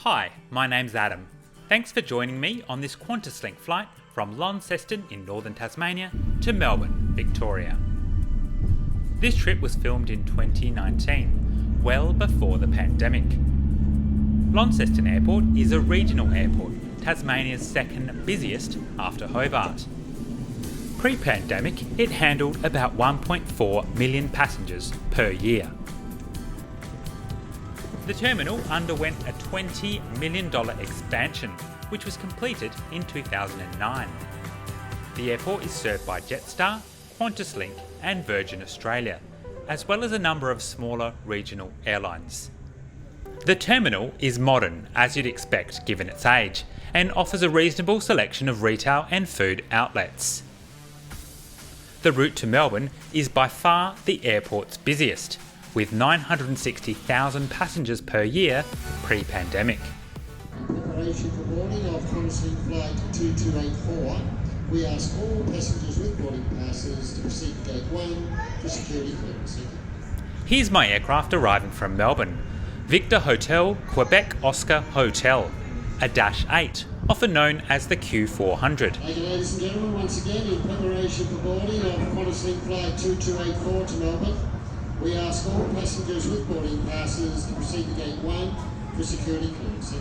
Hi, my name's Adam. Thanks for joining me on this QantasLink flight from Launceston in northern Tasmania to Melbourne, Victoria. This trip was filmed in 2019, well before the pandemic. Launceston Airport is a regional airport, Tasmania's second busiest after Hobart. Pre-pandemic, it handled about 1.4 million passengers per year. The terminal underwent a $20 million expansion, which was completed in 2009. The airport is served by Jetstar, QantasLink and Virgin Australia, as well as a number of smaller regional airlines. The terminal is modern, as you'd expect given its age, and offers a reasonable selection of retail and food outlets. The route to Melbourne is by far the airport's busiest, with 960,000 passengers per year pre-pandemic. Preparation for boarding of QantasLink flight 2284. We ask all passengers with boarding passes to proceed to gate 1 for security clearance. Here's my aircraft arriving from Melbourne. Victor Hotel Quebec Oscar Hotel, a Dash 8, often known as the Q400. Ladies and gentlemen, once again in preparation for boarding of QantasLink flight 2284 to Melbourne, we ask all passengers with boarding passes to proceed to gate 1 for security clearance.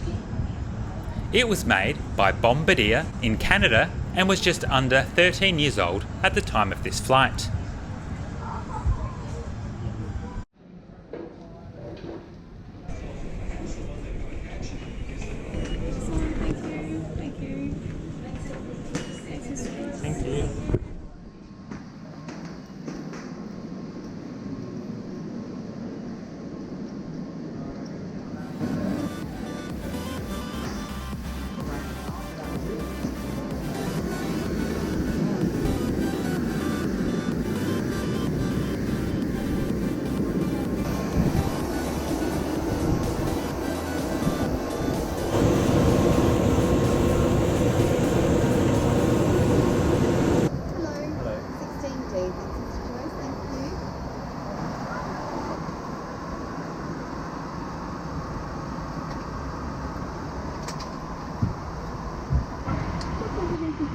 It was made by Bombardier in Canada and was just under 13 years old at the time of this flight. Thank you.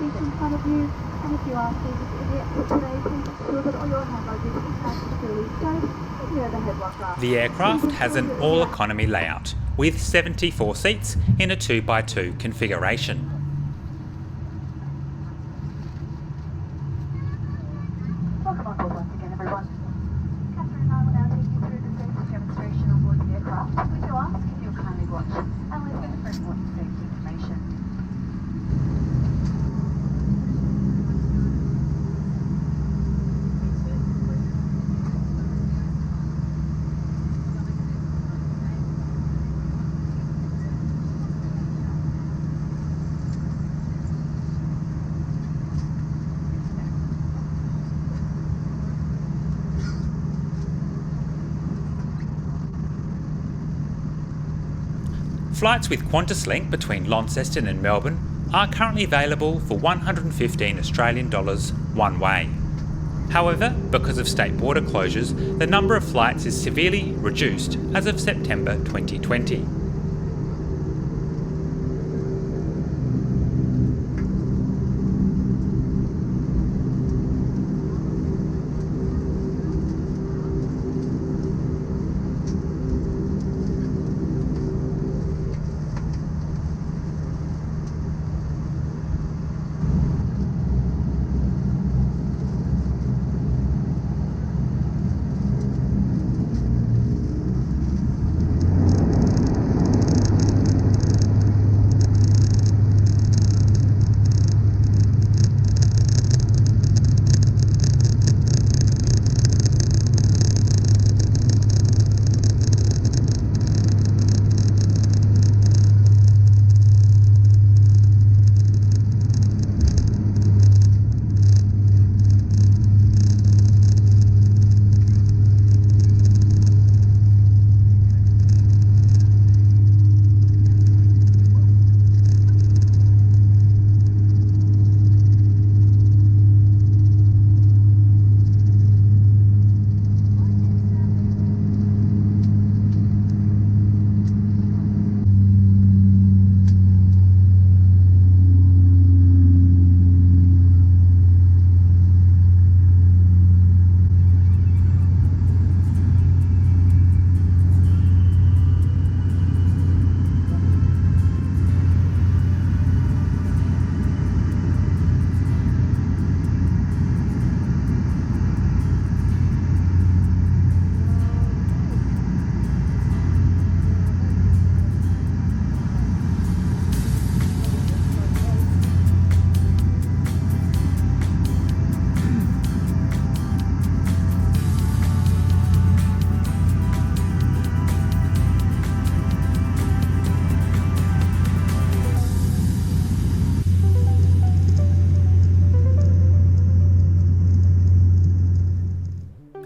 In front of you, and if you are seated in the exit today, please ensure that all your hand luggage is packed securely stowed near the headlock raft. The aircraft has an all-economy layout, with 74 seats in a 2x2 configuration. Welcome on board once again, everyone. Catherine and I will now take you through the safety demonstration on board the aircraft. We do ask if you'll kindly watch and listen for important safety information. Flights with QantasLink between Launceston and Melbourne are currently available for $115 Australian one way. However, because of state border closures, the number of flights is severely reduced as of September 2020.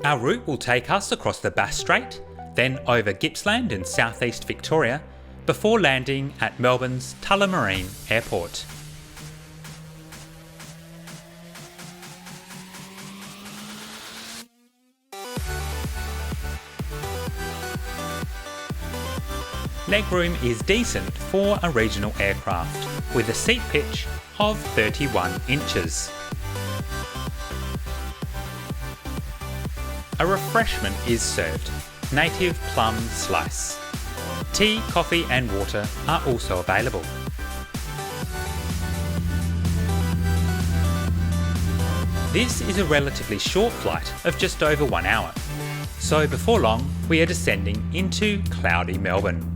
Our route will take us across the Bass Strait, then over Gippsland in southeast Victoria, before landing at Melbourne's Tullamarine Airport. Legroom is decent for a regional aircraft, with a seat pitch of 31 inches. A refreshment is served, native plum slice. Tea, coffee and water are also available. This is a relatively short flight of just over 1 hour, so before long we are descending into cloudy Melbourne.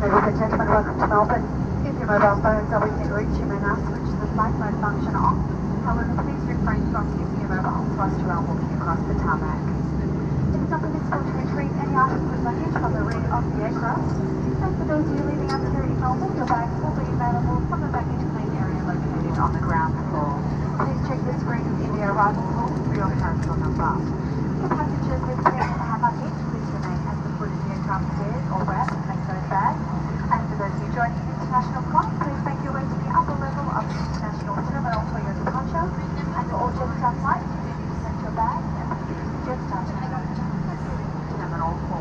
Ladies and gentlemen, welcome to Melbourne. If your mobile phones are within reach, you may now switch the flight mode function off. However, please refrain from using your mobile whilst you are walking across the tarmac. It is not permissible to retrieve any items with luggage from the rear of the aircraft. And for those of you leaving out here in Melbourne, your bags will be available from the baggage claim area located on the ground floor. Please check the screen in the arrival hall for your carousel number. For passengers with pairs and hand luggage, please remain at the foot of the aircraft stairs or ramp and take those bags. And for those of you joining international flights, please make your way to the upper level of the international terminal for your departure. And for all Jetstar flights, you need to send your bags and Jetstar terminal 4.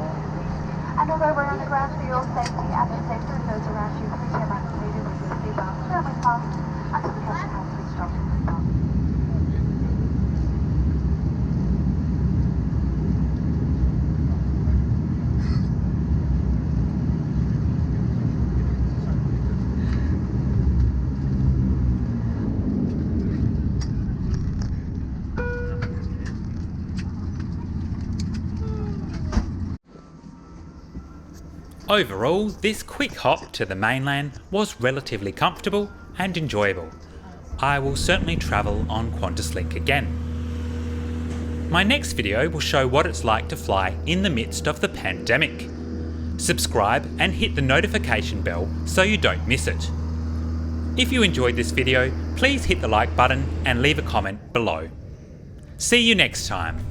And although we're on the ground for your safety and the safety of those around you, please remain seated with your seatbelt firmly fastened until the captain has switched off the seatbelt. Overall, this quick hop to the mainland was relatively comfortable and enjoyable. I will certainly travel on QantasLink again. My next video will show what it's like to fly in the midst of the pandemic. Subscribe and hit the notification bell so you don't miss it. If you enjoyed this video, please hit the like button and leave a comment below. See you next time.